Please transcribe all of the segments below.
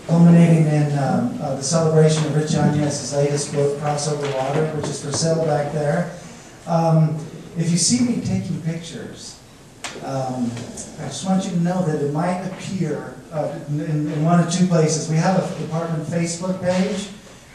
culminating in the celebration of Rich Yanez's latest book, Cross Over Water, which is for sale back there. If you see me taking pictures, I just want you to know that it might appear in one or two places. We have a department Facebook page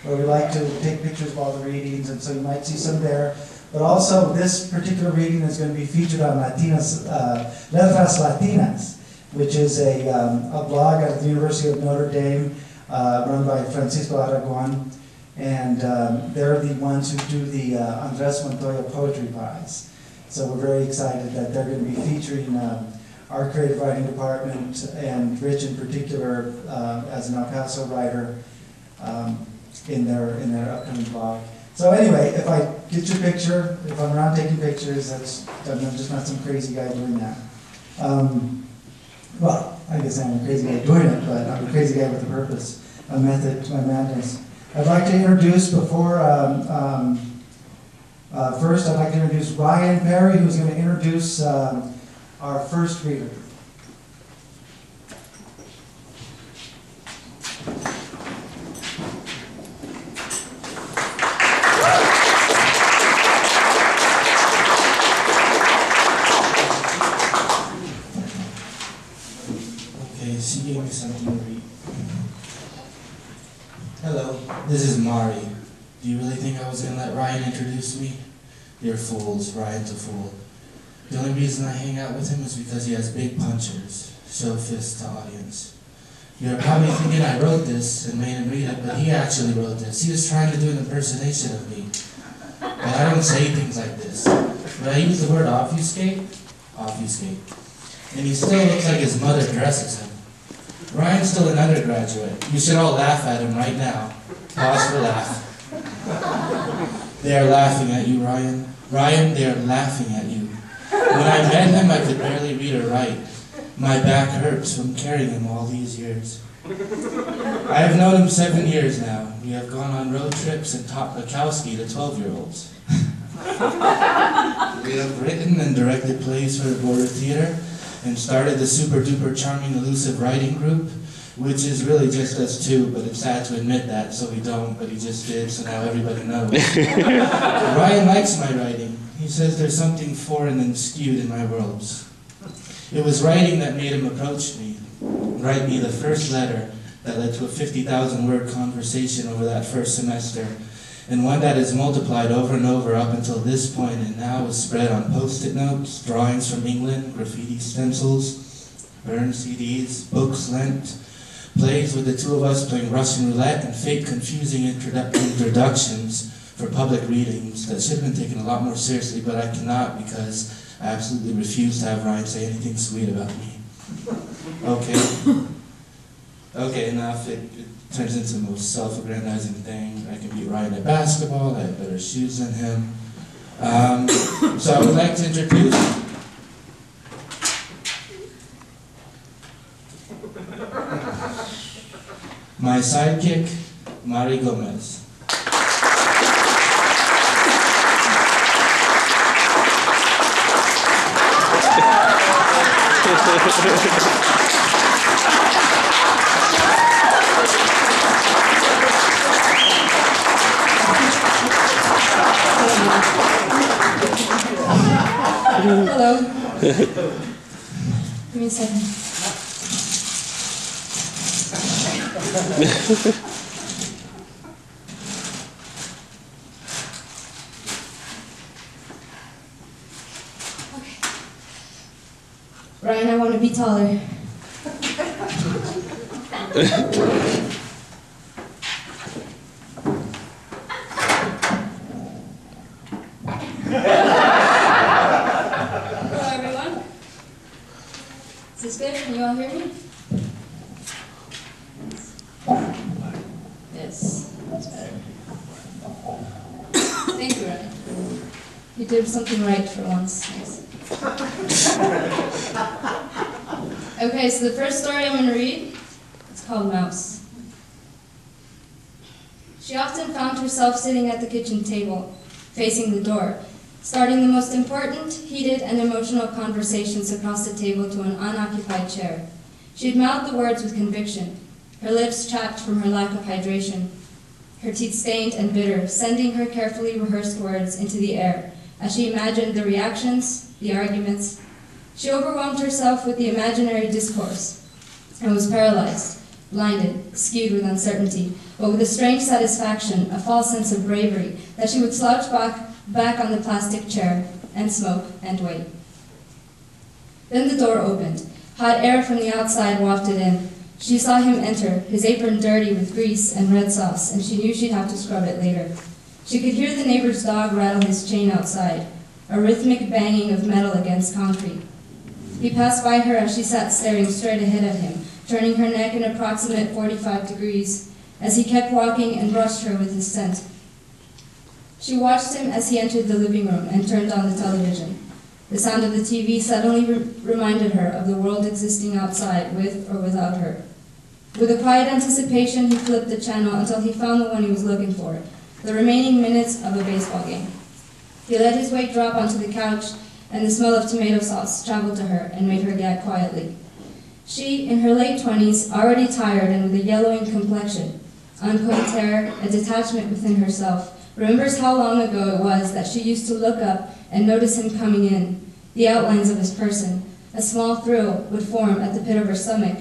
where we like to take pictures of all the readings, and so you might see some there. But also, this particular reading is going to be featured on Letras Latinas, which is a blog at the University of Notre Dame run by Francisco Aragon. And they're the ones who do the Andres Montoya Poetry Prize. So we're very excited that they're going to be featuring our creative writing department, and Rich in particular as an El Paso writer in their upcoming blog. So anyway, if I get your picture, if I'm around taking pictures, I'm just not some crazy guy doing that. Well, I guess I'm a crazy guy doing it, but I'm a crazy guy with a purpose, a method to my madness. I'd like to introduce first I'd like to introduce Ryan Perry, who's going to introduce our first reader. She gave me something to read. Hello, this is Mari. Do you really think I was going to let Ryan introduce me? You're fools. Ryan's a fool. The only reason I hang out with him is because he has big punchers. Show fists to audience. You're probably thinking I wrote this and made him read it, but he actually wrote this. He was trying to do an impersonation of me. But I don't say things like this. When I use the word obfuscate, obfuscate. And he still looks like his mother dresses him. Ryan's still an undergraduate. You should all laugh at him right now. Pause for laugh. They are laughing at you, Ryan. Ryan, they are laughing at you. When I met him, I could barely read or write. My back hurts from carrying him all these years. I have known him 7 years now. We have gone on road trips and taught Bukowski to 12-year-olds. We have written and directed plays for the Border Theater, and started the super-duper charming Elusive writing group, which is really just us two, but it's sad to admit that, so we don't, but he just did, so now everybody knows. Ryan likes my writing. He says there's something foreign and skewed in my worlds. It was writing that made him approach me, write me the first letter that led to a 50,000-word conversation over that first semester, and one that is multiplied over and over up until this point, and now is spread on Post-it notes, drawings from England, graffiti stencils, burned CDs, books lent, plays with the two of us playing Russian roulette, and fake confusing introductions for public readings that should have been taken a lot more seriously, but I cannot because I absolutely refuse to have Ryan say anything sweet about me. Okay, enough. It turns into the most self-aggrandizing thing. I can beat Ryan at basketball, I have better shoes than him. So I would like to introduce my sidekick, Mari Gomez. Hello. Give me a second. Okay. Ryan, I want to be taller. Is this good? Can you all hear me? Yes, that's better. Thank you, Ryan. You did something right for once. Nice. Okay, so the first story I'm going to read, it's called Mouse. She often found herself sitting at the kitchen table, facing the door, starting the most important, heated, and emotional conversations across the table to an unoccupied chair. She'd mouth the words with conviction. her lips chapped from her lack of hydration, her teeth stained and bitter, sending her carefully rehearsed words into the air as she imagined the reactions, the arguments. She overwhelmed herself with the imaginary discourse and was paralyzed, blinded, skewed with uncertainty, but with a strange satisfaction, a false sense of bravery, that she would slouch back on the plastic chair and smoke and wait. Then the door opened. Hot air from the outside wafted in. She saw him enter, his apron dirty with grease and red sauce, and she knew she'd have to scrub it later. She could hear the neighbor's dog rattle his chain outside, a rhythmic banging of metal against concrete. He passed by her as she sat staring straight ahead at him, turning her neck an approximate 45 degrees, as he kept walking and brushed her with his scent. She watched him as he entered the living room and turned on the television. The sound of the TV suddenly reminded her of the world existing outside, with or without her. With a quiet anticipation, he flipped the channel until he found the one he was looking for, the remaining minutes of a baseball game. He let his weight drop onto the couch, and the smell of tomato sauce traveled to her and made her gag quietly. She, in her late 20s, already tired and with a yellowing complexion, uncombed hair, a detachment within herself, remembers how long ago it was that she used to look up and notice him coming in, the outlines of his person. A small thrill would form at the pit of her stomach.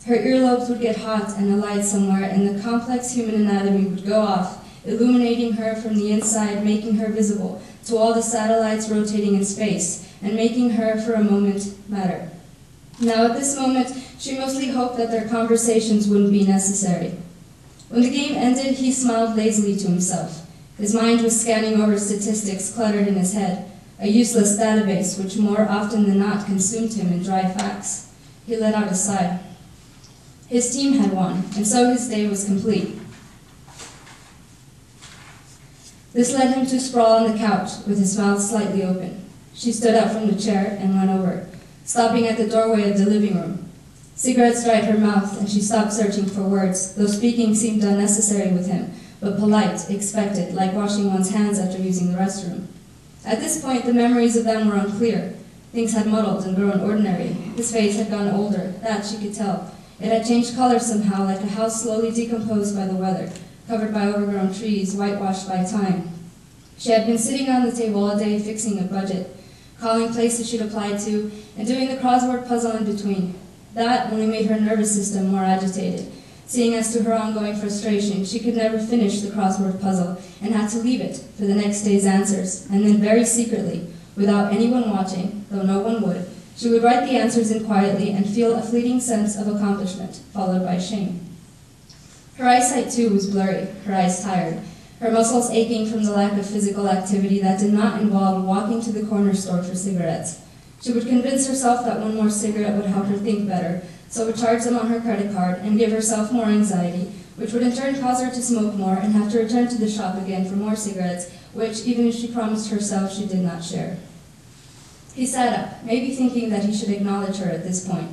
Her earlobes would get hot and alight somewhere, and the complex human anatomy would go off, illuminating her from the inside, making her visible to all the satellites rotating in space, and making her, for a moment, matter. Now, at this moment, she mostly hoped that their conversations wouldn't be necessary. When the game ended, he smiled lazily to himself. His mind was scanning over statistics cluttered in his head, a useless database which more often than not consumed him in dry facts. He let out a sigh. His team had won, and so his day was complete. This led him to sprawl on the couch, with his mouth slightly open. She stood up from the chair and went over, stopping at the doorway of the living room. Cigarettes dried her mouth, and she stopped searching for words, though speaking seemed unnecessary with him, but polite, expected, like washing one's hands after using the restroom. At this point, the memories of them were unclear. Things had muddled and grown ordinary. His face had gone older, that she could tell. It had changed color somehow, like a house slowly decomposed by the weather, covered by overgrown trees, whitewashed by time. She had been sitting on the table all day fixing a budget, calling places she'd applied to, and doing the crossword puzzle in between. That only made her nervous system more agitated. Seeing as to her ongoing frustration, she could never finish the crossword puzzle and had to leave it for the next day's answers, and then very secretly, without anyone watching, though no one would, she would write the answers in quietly and feel a fleeting sense of accomplishment, followed by shame. Her eyesight, too, was blurry, her eyes tired, her muscles aching from the lack of physical activity that did not involve walking to the corner store for cigarettes. She would convince herself that one more cigarette would help her think better, so would charge them on her credit card and give herself more anxiety, which would in turn cause her to smoke more and have to return to the shop again for more cigarettes, which, even if she promised herself, she did not share. He sat up, maybe thinking that he should acknowledge her at this point.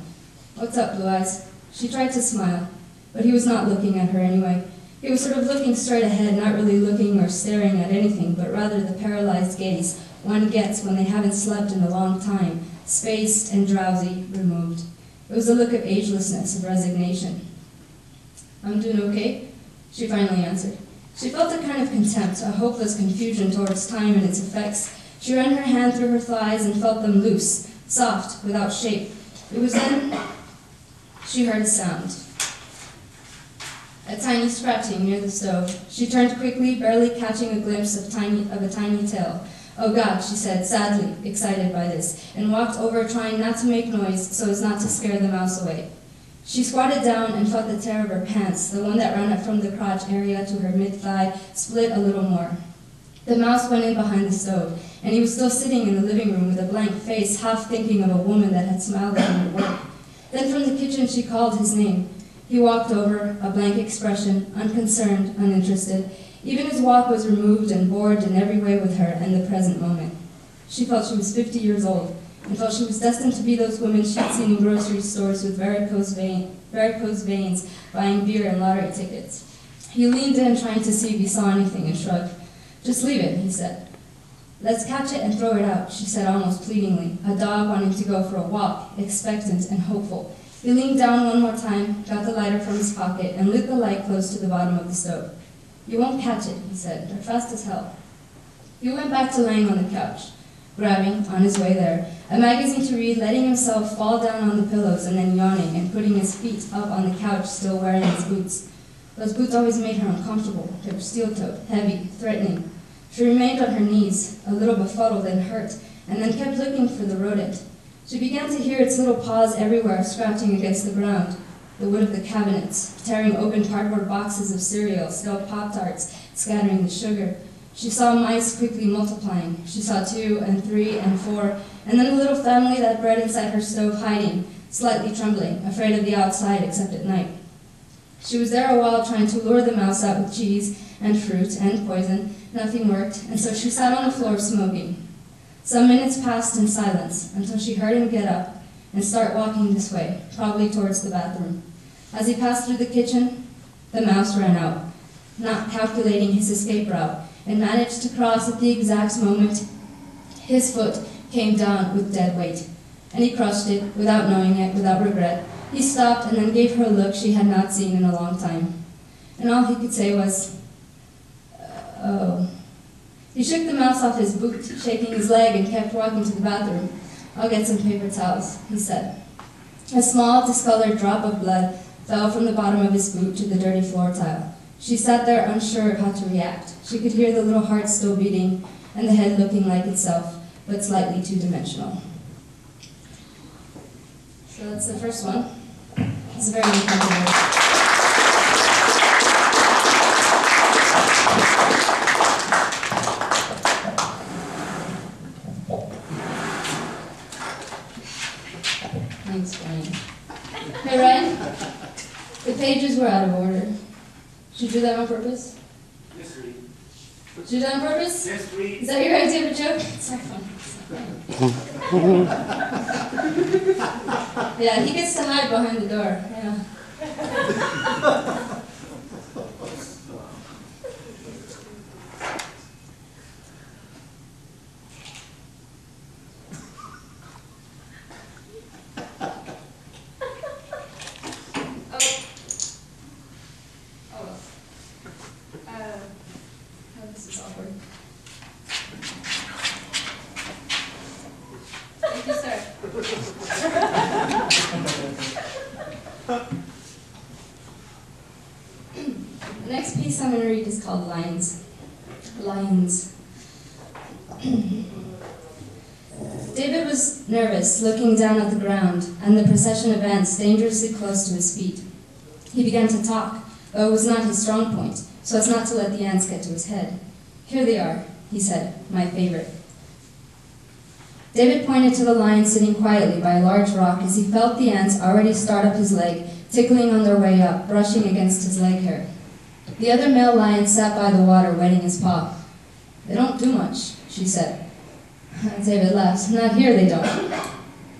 "What's up, Blue Eyes?" She tried to smile, but he was not looking at her anyway. He was sort of looking straight ahead, not really looking or staring at anything, but rather the paralyzed gaze one gets when they haven't slept in a long time, spaced and drowsy, removed. It was a look of agelessness, of resignation. "I'm doing okay," she finally answered. She felt a kind of contempt, a hopeless confusion towards time and its effects. She ran her hand through her thighs and felt them loose, soft, without shape. It was then she heard a sound. A tiny scratching near the stove. She turned quickly, barely catching a glimpse of a tiny tail. "Oh God," she said, sadly, excited by this, and walked over, trying not to make noise so as not to scare the mouse away. She squatted down and felt the tear of her pants, the one that ran up from the crotch area to her mid-thigh, split a little more. The mouse went in behind the stove, and he was still sitting in the living room with a blank face, half thinking of a woman that had smiled at him at work. Then from the kitchen she called his name. He walked over, a blank expression, unconcerned, uninterested. Even his walk was removed and bored in every way with her and the present moment. She felt she was 50 years old, and felt she was destined to be those women she'd seen in grocery stores with varicose veins, buying beer and lottery tickets. He leaned in, trying to see if he saw anything, and shrugged. "Just leave it," he said. "Let's catch it and throw it out," she said almost pleadingly, a dog wanting to go for a walk, expectant and hopeful. He leaned down one more time, got the lighter from his pocket, and lit the light close to the bottom of the stove. "You won't catch it," he said. "They're fast as hell." He went back to laying on the couch, grabbing, on his way there, a magazine to read, letting himself fall down on the pillows and then yawning and putting his feet up on the couch, still wearing his boots. Those boots always made her uncomfortable. They were steel-toed, heavy, threatening. She remained on her knees, a little befuddled and hurt, and then kept looking for the rodent. She began to hear its little paws everywhere, scratching against the ground, the wood of the cabinets, tearing open cardboard boxes of cereal, stale Pop-Tarts, scattering the sugar. She saw mice quickly multiplying. She saw 2 and 3 and 4, and then a little family that bred inside her stove hiding, slightly trembling, afraid of the outside except at night. She was there a while trying to lure the mouse out with cheese and fruit and poison. Nothing worked, and so she sat on the floor smoking. Some minutes passed in silence until she heard him get up and start walking this way, probably towards the bathroom. As he passed through the kitchen, the mouse ran out, not calculating his escape route, and managed to cross at the exact moment his foot came down with dead weight. And he crushed it, without knowing it, without regret. He stopped and then gave her a look she had not seen in a long time. And all he could say was, "Oh." He shook the mouse off his boot, shaking his leg, and kept walking to the bathroom. "I'll get some paper towels," he said. A small, discolored drop of blood fell from the bottom of his boot to the dirty floor tile. She sat there unsure of how to react. She could hear the little heart still beating, and the head looking like itself, but slightly two-dimensional. So that's the first one. It's very uncomfortable. Thanks, Brian. Hey, Ryan? The pages were out of order. Did you do that on purpose? Yes, Reed. Did you do that on purpose? Yes, Reed. Is that your idea of a joke? It's not fun. Yeah, he gets to hide behind the door. Yeah. This is awkward. Thank you, sir. The next piece I'm going to read is called Lions. Lions. David was nervous, looking down at the ground and the procession of ants dangerously close to his feet. He began to talk, though it was not his strong point, so as not to let the ants get to his head. "Here they are," he said, "my favorite." David pointed to the lion sitting quietly by a large rock as he felt the ants already start up his leg, tickling on their way up, brushing against his leg hair. The other male lion sat by the water, wetting his paw. "They don't do much," she said. David laughed. "Not here, they don't."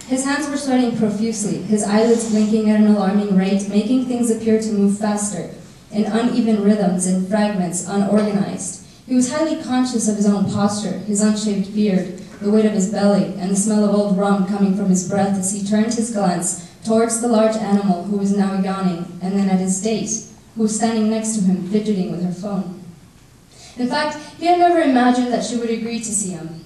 His hands were sweating profusely, his eyelids blinking at an alarming rate, making things appear to move faster, in uneven rhythms, in fragments, unorganized. He was highly conscious of his own posture, his unshaved beard, the weight of his belly, and the smell of old rum coming from his breath as he turned his glance towards the large animal who was now yawning, and then at his date, who was standing next to him, fidgeting with her phone. In fact, he had never imagined that she would agree to see him.